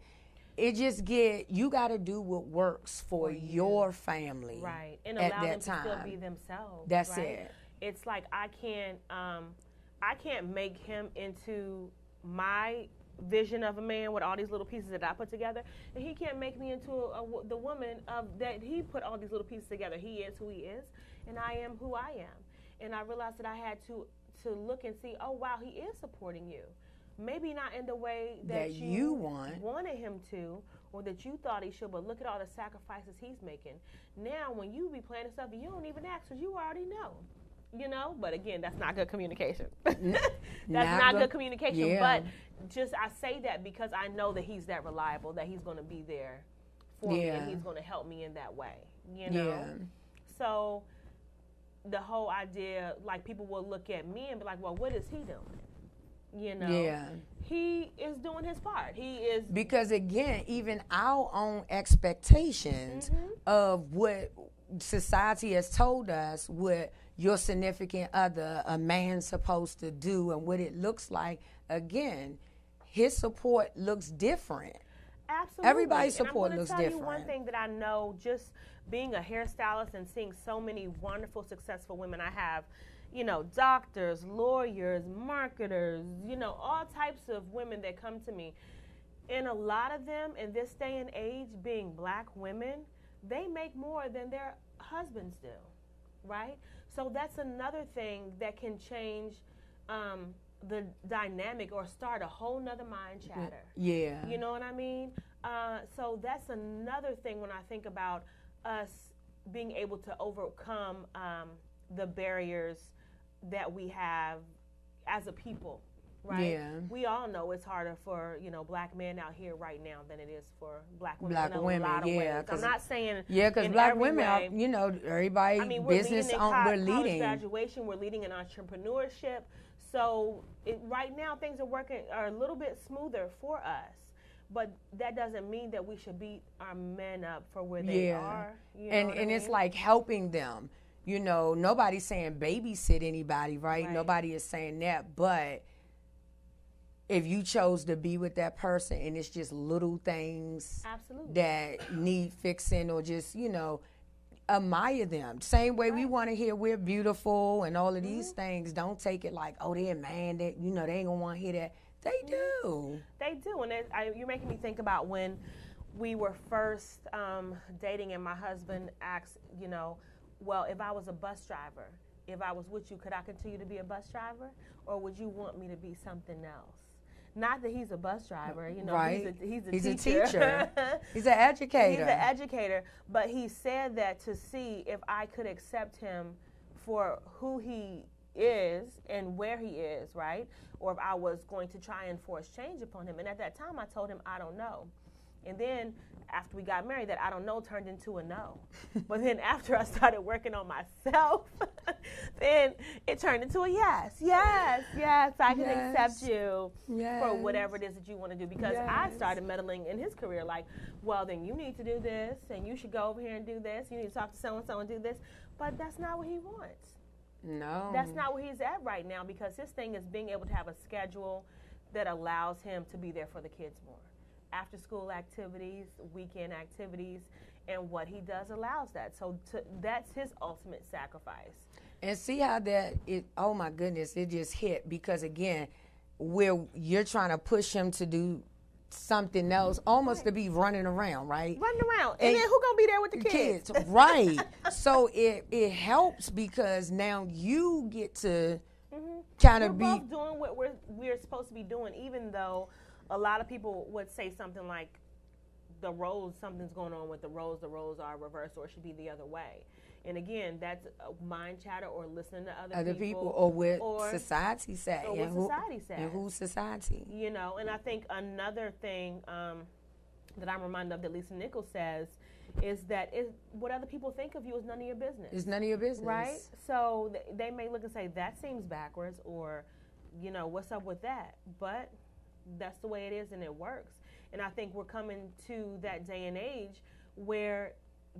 it just you got to do what works for your family, right? And at allow that them time. to still be themselves. That's right? it. It's like I can't make him into my vision of a man with all these little pieces that I put together, and he can't make me into the woman that he put all these little pieces together. He is who he is, and I am who I am. And I realized that I had to look and see, oh wow, he is supporting you. Maybe not in the way that you wanted him to, or that you thought he should, but look at all the sacrifices he's making. Now, when you be planning stuff, you don't even ask because you already know. But again, that's not good communication. That's not good communication. Yeah. But I say that because I know that he's that reliable, that he's going to be there for me, and he's going to help me in that way. Yeah. So the whole idea, like, people will look at me and be like, well, what is he doing? Yeah. He is doing his part. He is. Because again, even our own expectations of what society has told us what your significant other, a man's supposed to do, and what it looks like, again, his support looks different. Absolutely. Everybody's support looks different. I'm going to tell you one thing that I know, just being a hairstylist and seeing so many wonderful, successful women. I have, doctors, lawyers, marketers, all types of women that come to me. And a lot of them in this day and age, being black women, they make more than their husbands do, right? So that's another thing that can change the dynamic or start a whole nother mind chatter. Yeah. You know what I mean? So that's another thing when I think about us being able to overcome the barriers that we have as a people, right? Yeah. We all know it's harder for, black men out here right now than it is for black women. Black women, a lot of ways. I'm not saying because black women are, everybody, we're business leading we're college leading. Graduation, we're leading in entrepreneurship. So right now things are a little bit smoother for us. But that doesn't mean that we should beat our men up for where they are. And it's like helping them. Nobody's saying babysit anybody, right? Nobody is saying that. But if you chose to be with that person and it's just little things that need fixing, or just, admire them. Same way we want to hear we're beautiful and all of these things. Don't take it like, oh, they're man, that they ain't going to want to hear that. They do. They do. And you're making me think about when we were first dating, and my husband asked, well, if I was a bus driver, if I was with you, could I continue to be a bus driver? Or would you want me to be something else? Not that he's a bus driver, right. he's a teacher. He's an educator. He's an educator. But he said that to see if I could accept him for who he is and where he is, right? Or if I was going to try and force change upon him. And at that time, I told him, I don't know. And then after we got married, that I don't know turned into a no. But then after I started working on myself, then it turned into a yes. Yes, yes, I can accept you for whatever it is that you want to do. Because I started meddling in his career, like, well, then you need to do this, and you should go over here and do this. You need to talk to so-and-so and do this. But that's not what he wants. No. That's not where he's at right now, because his thing is being able to have a schedule that allows him to be there for the kids more. After school activities, weekend activities, and what he does allows that. So that's his ultimate sacrifice. And see how oh my goodness, it just hit, because again, you're trying to push him to do something else, almost to be running around, right? Running around. And then who gonna be there with the kids? Right. So it helps, because now you get to kind of be both doing what we're supposed to be doing, even though a lot of people would say something like the roles, something's going on with the roles are reversed, or it should be the other way. And again, that's mind chatter or listening to other people or what society say. Or what society says. And who's society. You know, and I think another thing that I'm reminded of that Lisa Nichols says is that what other people think of you is none of your business. It's none of your business. Right? So they may look and say, that seems backwards, or, you know, what's up with that? But that's the way it is, and it works. And I think we're coming to that day and age where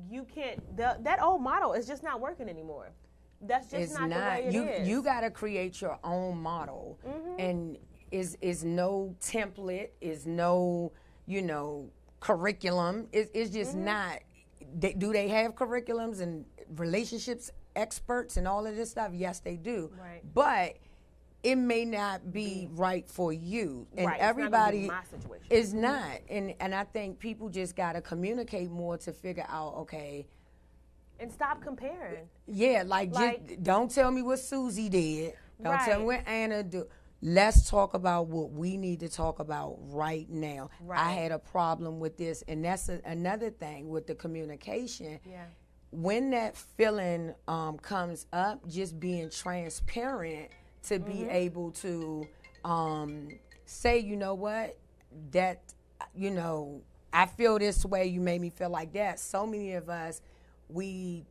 you can't, that old model is just not working anymore. That's just not the way it is. You got to create your own model. And is no template, is no, you know, curriculum. It's just not. Do they have curriculums and relationships experts and all of this stuff? Yes, they do. Right. But it may not be right for you, and right. everybody it's not my situation. Is not. And I think people just got to communicate more to figure out, okay, and stop comparing. Yeah, like just don't tell me what Susie did. Don't tell me what Anna do. Let's talk about what we need to talk about right now. Right. I had a problem with this, and that's another thing with the communication. Yeah. When that feeling comes up, just being transparent to be able to say, you know what, that, you know, I feel this way, you made me feel like that. So many of us, we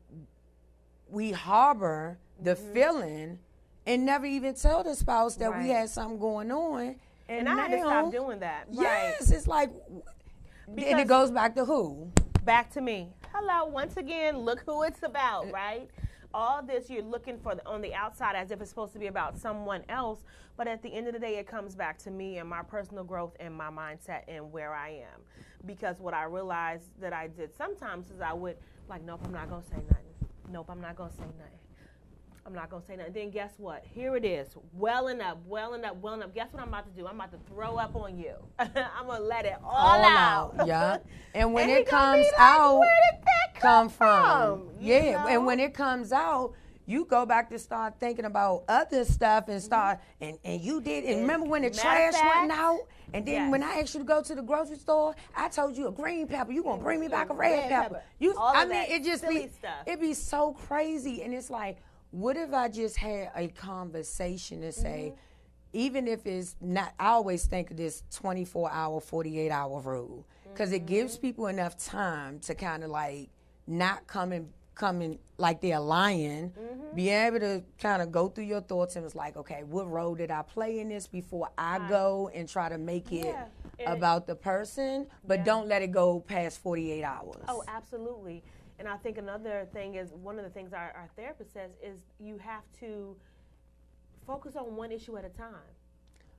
harbor the feeling and never even tell the spouse that we had something going on. And I had to stop doing that. Yes, it's like, because and it goes back to who? Back to me. Hello, once again, look who it's about, right? All this you're looking for on the outside as if it's supposed to be about someone else, but at the end of the day, it comes back to me and my personal growth and my mindset and where I am. Because what I realized that I did sometimes is I would, like, nope, I'm not going to say nothing. Nope, I'm not going to say nothing. I'm not going to say nothing. Then guess what? Here it is, welling up. Guess what I'm about to do? I'm about to throw up on you. I'm going to let it all out. Yeah. And when it comes out, where did that come from? Yeah. know? And when it comes out, you go back to start thinking about other stuff and start, and you did. And remember when the trash went out? And then when I asked you to go to the grocery store, I told you a green pepper. You going to bring me back a red pepper. It just be, it be so crazy. And it's like, what if I just had a conversation to say, even if it's not, I always think of this 24-hour, 48-hour rule, because it gives people enough time to kind of like not coming like they're lying, be able to kind of go through your thoughts and it's like, okay, what role did I play in this before I go and try to make it about the person, but don't let it go past 48 hours. Oh, absolutely. And I think another thing is, one of the things our therapist says is you have to focus on one issue at a time.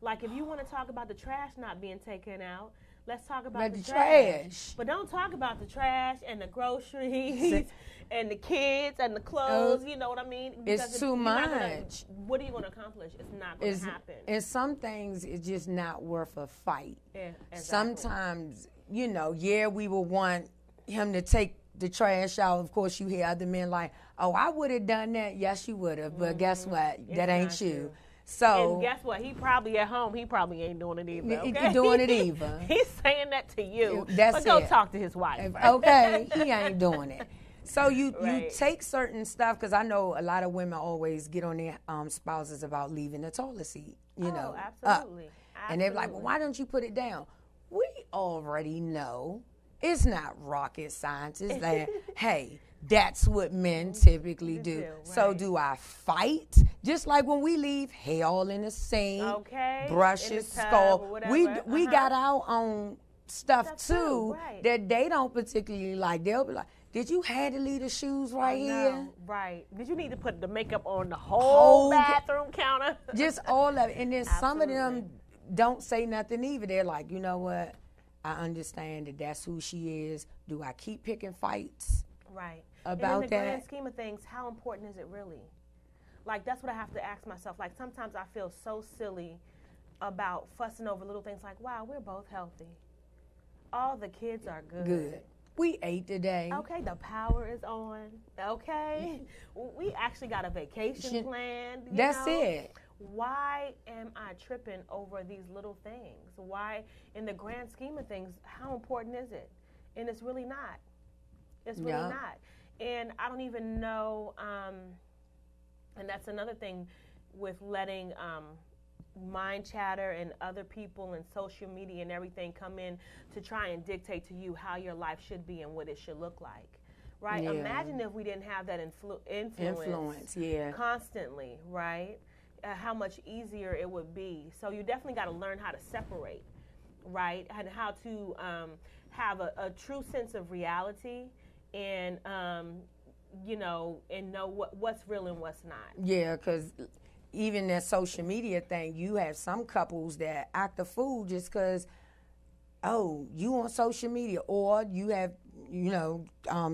Like if you want to talk about the trash not being taken out, let's talk about the trash. But don't talk about the trash and the groceries and the kids and the clothes, you know what I mean? Because it's too much. What are you going to accomplish? It's not going to happen. And some things, it's just not worth a fight. Yeah, exactly. Sometimes, you know, we would want him to take the trash out. Of course, you hear other men like, oh, I would have done that. Yes, you would have. But guess what? That ain't you. True. So, and guess what? He probably at home. He probably ain't doing it either. Okay? He doing it either. He's saying that to you. That's but go talk to his wife. Okay, he ain't doing it. So you take certain stuff, because I know a lot of women always get on their spouses about leaving the toilet seat. You know, absolutely. And they're like, well, why don't you put it down? we already know it's not rocket science. It's that, hey, that's what men typically do. Right. So do I fight? Just like when we leave, hey, all in the sink, brushes, skull. We got our own stuff too that they don't particularly like. They'll be like, did you have to leave the shoes right here? Right. Did you need to put the makeup on the whole bathroom counter? Just all of it. And then some of them don't say nothing either. They're like, you know what? I understand that that's who she is. Do I keep picking fights? Right. About and in the that? grand scheme of things, how important is it really? Like, that's what I have to ask myself. Like, sometimes I feel so silly about fussing over little things like, wow, we're both healthy. All the kids are good. We ate today. Okay, the power is on. Okay. We actually got a vacation planned. That's it. Why am I tripping over these little things? Why, in the grand scheme of things, how important is it? And it's really not. It's really not. And I don't even know, and that's another thing with letting mind chatter and other people and social media and everything come in to try and dictate to you how your life should be and what it should look like. Right? Yeah. Imagine if we didn't have that influence constantly, right? How much easier it would be. So you definitely got to learn how to separate, right? And how to have a true sense of reality and, you know, and know what's real and what's not. Yeah, because even that social media thing, you have some couples that act a fool just because, oh, you on social media, or you have, you know,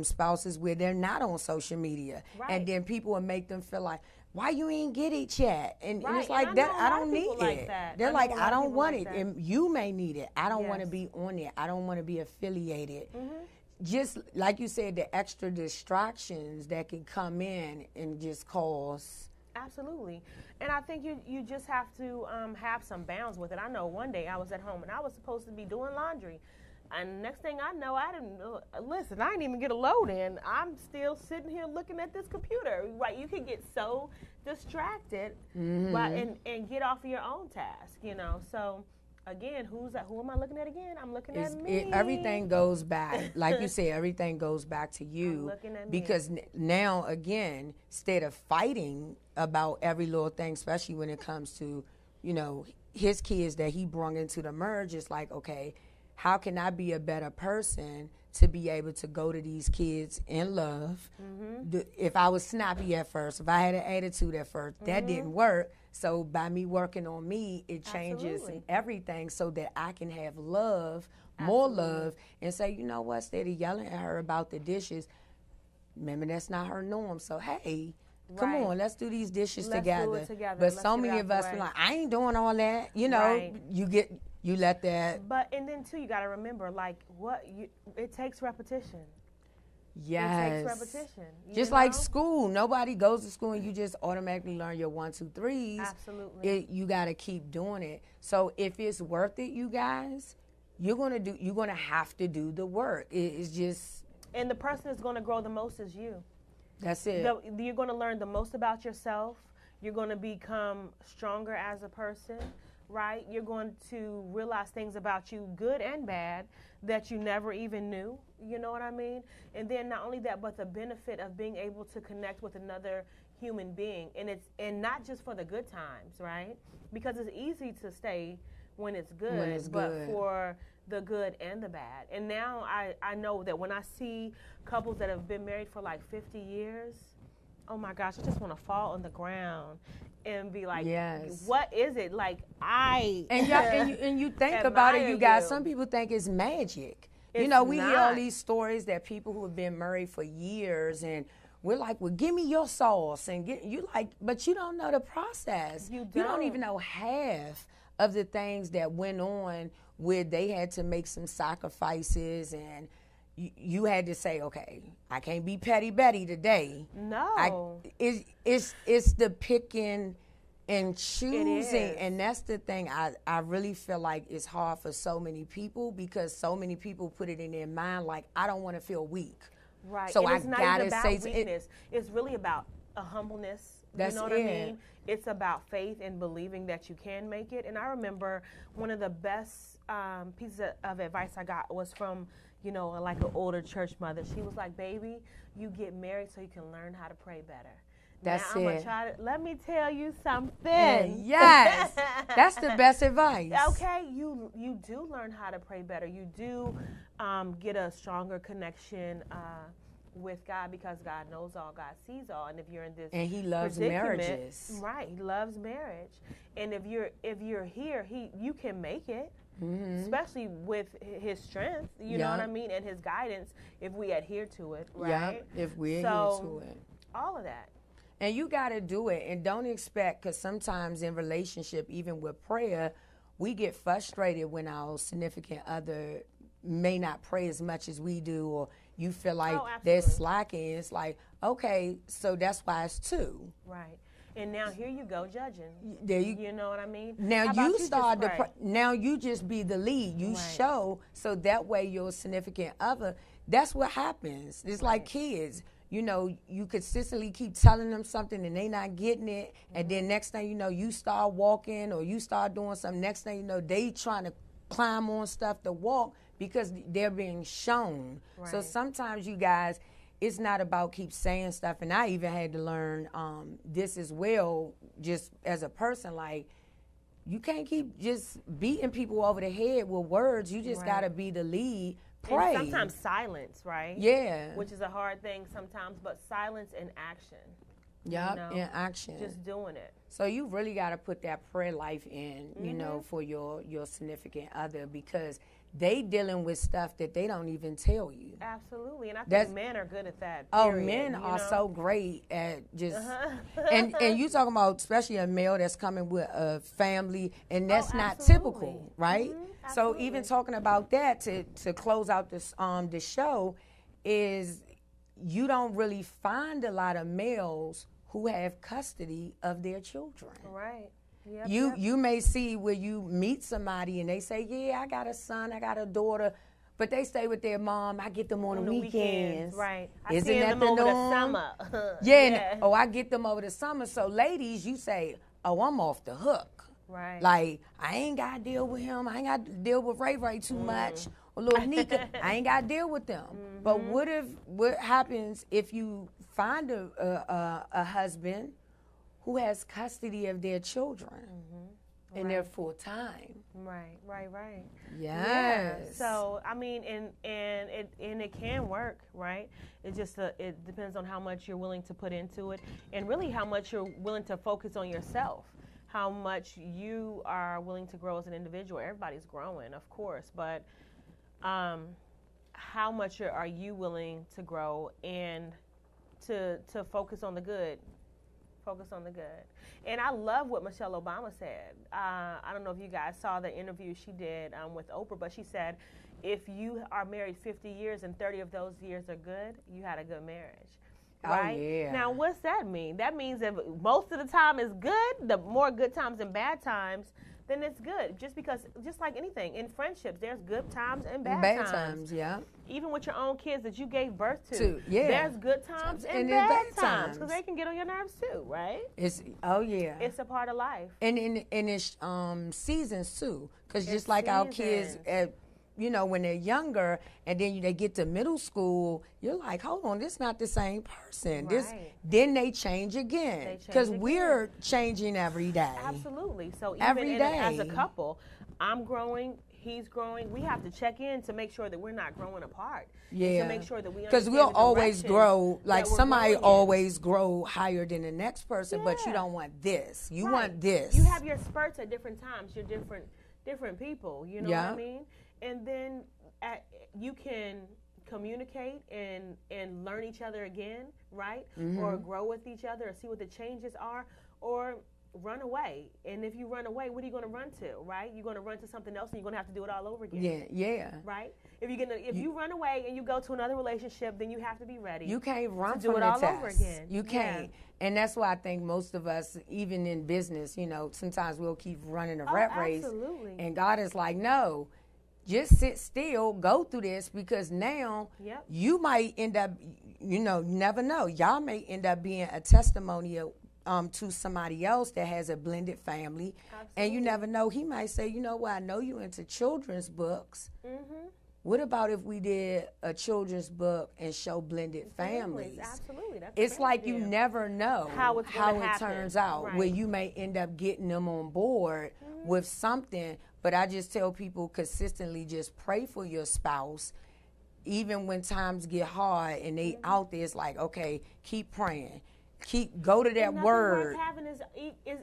spouses where they're not on social media. Right. And then people will make them feel like, why you ain't get it yet? And it's like, and I don't need it. Like that. They're like, I don't want it. And you may need it. I don't want to be on it. I don't want to be affiliated. Mm-hmm. Just like you said, the extra distractions that can come in and just cause. Absolutely. And I think you just have to have some bounds with it. I know one day I was at home and I was supposed to be doing laundry. And next thing I know, I didn't even get a load in. I'm still sitting here looking at this computer. Right? You can get so distracted and get off of your own task, you know. So, again, who am I looking at again? I'm looking at me. Everything goes back. Like you said, everything goes back to you. I'm looking at because me. Now, again, instead of fighting about every little thing, especially when it comes to, you know, his kids that he brought into the merge, it's like, okay, how can I be a better person to be able to go to these kids in love? Mm-hmm. If I was snappy at first, if I had an attitude at first, that didn't work. So by me working on me, it changes everything so that I can have love, more love, and say, you know what, instead of yelling at her about the dishes, remember that's not her norm. So, hey, come on, let's do these dishes together. Do it together. But so many of us be like, I ain't doing all that. You know, you let that. But, and then too, you got to remember, like, it takes repetition. Yes. It takes repetition. Just like school. Nobody goes to school and you just automatically learn your 1, 2, 3s. Absolutely. You got to keep doing it. So if it's worth it, you guys, you're going to have to do the work. It's just. And the person that's going to grow the most is you. That's it. You're going to learn the most about yourself. You're going to become stronger as a person. Right? You're going to realize things about you, good and bad, that you never even knew. You know what I mean? And then not only that, but the benefit of being able to connect with another human being. And not just for the good times, right? Because it's easy to stay when it's good, but for the good and the bad. And now I know that when I see couples that have been married for like 50 years, oh my gosh, I just want to fall on the ground and be like, what is it? Like, and you think about it, you guys, some people think it's magic. You know, we hear all these stories that people who have been married for years, and we're like, well, give me your sauce. And but you don't know the process. You don't even know half of the things that went on where they had to make some sacrifices, and you had to say, okay, I can't be Petty Betty today. No. It's the picking and choosing. And that's the thing I really feel like it's hard for so many people, because so many people put it in their mind like, I don't want to feel weak. Right. So and it's not even about weakness. It's really about a humbleness, That's you know what I mean? It's about faith and believing that you can make it. And I remember one of the best pieces of advice I got was from, like an older church mother. She was like, baby, you get married so you can learn how to pray better. That's now, I'm it. gonna let me tell you something. Yes. That's the best advice. Okay, you do learn how to pray better. You do get a stronger connection with God, because God knows all, God sees all, and if you're in this and He loves marriages, right? He loves marriage, and if you're here, you can make it, especially with His strength. You know what I mean, and His guidance if we adhere to it, right? Yeah, if we adhere to it, all of that. And you got to do it, and don't expect, because sometimes in relationship, even with prayer, we get frustrated when our significant other may not pray as much as we do, or you feel like they're slacking. It's like, okay, so that's why it's two. Right. And now here you go judging. You know what I mean? Now you start now you just be the lead. You show, so that way your significant other, that's what happens. It's like kids. You consistently keep telling them something and they not getting it, and then next thing you know, you start walking or you start doing something. Next thing you know, they trying to climb on stuff to walk because they're being shown. Right. So sometimes, you guys, it's not about keep saying stuff. And I even had to learn this as well, just as a person. Like, you can't keep just beating people over the head with words. You just got to be the lead. Pray. And sometimes silence, right? Yeah. Which is a hard thing sometimes, but silence and action. Yep, in action. Just doing it. So you really got to put that prayer life in, for your significant other, because they dealing with stuff that they don't even tell you. Absolutely, and I think men are good at that. Oh, men are so great at just, and you talking about especially a male that's coming with a family, and that's not typical, right? So even talking about that to close out this the show is, you don't really find a lot of males who have custody of their children. Right. Yep, you may see where you meet somebody and they say, yeah, I got a son, I got a daughter, but they stay with their mom. I get them on the weekends. Right. Isn't that the norm? The summer. Yeah. I get them over the summer. So ladies, you say, oh, I'm off the hook. Right. Like, I ain't got to deal with him. I ain't got to deal with Ray too much. Or little Nika. I ain't got to deal with them. But what happens if you find a husband who has custody of their children and they're full time? Right. Yes. Yeah. So I mean, and it can work, right? It just it depends on how much you're willing to put into it, and really how much you're willing to focus on yourself, how much you are willing to grow as an individual. Everybody's growing, of course, but how much are you willing to grow and to focus on the good? Focus on the good. And I love what Michelle Obama said. I don't know if you guys saw the interview she did with Oprah, but she said, if you are married 50 years and 30 of those years are good, you had a good marriage. Right? Oh, yeah. Now, what's that mean? That means if most of the time is good, the more good times and bad times, then it's good. Just like anything, in friendships, there's good times and bad times. Yeah. Even with your own kids that you gave birth to, yeah. There's good times and bad times, because they can get on your nerves too, right? It's a part of life. And it's seasons too, because just like our kids, when they're younger, and then they get to middle school, you're like, hold on, this is not the same person. Right. Then they change again, because we're changing every day. Absolutely. So every even day. As a couple, I'm growing, he's growing. We have to check in to make sure that we're not growing apart. Yeah. To make sure that we because we'll always grow, like somebody always grow higher than the next person, but you don't want this. You want this. You have your spurts at different times. You're different people. You know what I mean? And then you can communicate and learn each other again, right? Or grow with each other or see what the changes are, or run away. And if you run away, what are you going to run to, right? You're going to run to something else and you're going to have to do it all over again. Yeah. Right? If you run away and you go to another relationship, then you have to be ready. You can't run to do it all over again. You can't. And that's why I think most of us, even in business, sometimes we'll keep running a rat race. Absolutely. And God is like, no. Just sit still, go through this, because now you might end up, never know. Y'all may end up being a testimony to somebody else that has a blended family. Absolutely. And you never know, he might say, you know what, I know you into children's books. Mm-hmm. What about if we did a children's book and show blended families? Absolutely. That's It's like you never know how it turns out, right. where you may end up getting them on board with something. But I just tell people consistently just pray for your spouse. Even when times get hard and they out there, it's like, okay, keep praying. Go to that word. Having is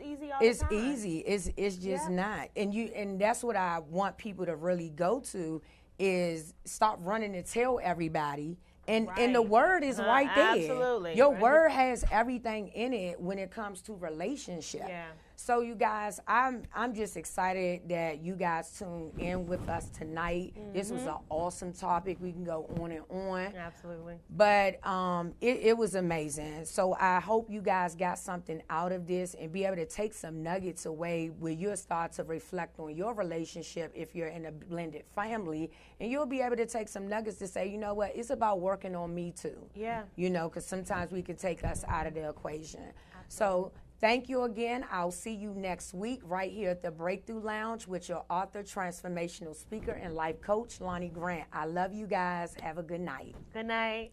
easy all It's the time. easy. It's just not. And that's what I want people to really go to, is stop running to tell everybody. And the word is right there. Absolutely. Your word has everything in it when it comes to relationship. Yeah. So you guys, I'm just excited that you guys tuned in with us tonight. This was an awesome topic. We can go on and on. Absolutely. But it was amazing. So I hope you guys got something out of this and be able to take some nuggets away where you'll start to reflect on your relationship if you're in a blended family. And you'll be able to take some nuggets to say, you know what, it's about working on me too. Yeah. You know, because sometimes we can take us out of the equation. So thank you again. I'll see you next week right here at the Breakthrough Lounge with your author, transformational speaker, and life coach, Lonnie Grant. I love you guys. Have a good night. Good night.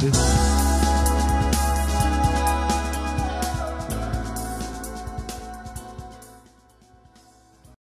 This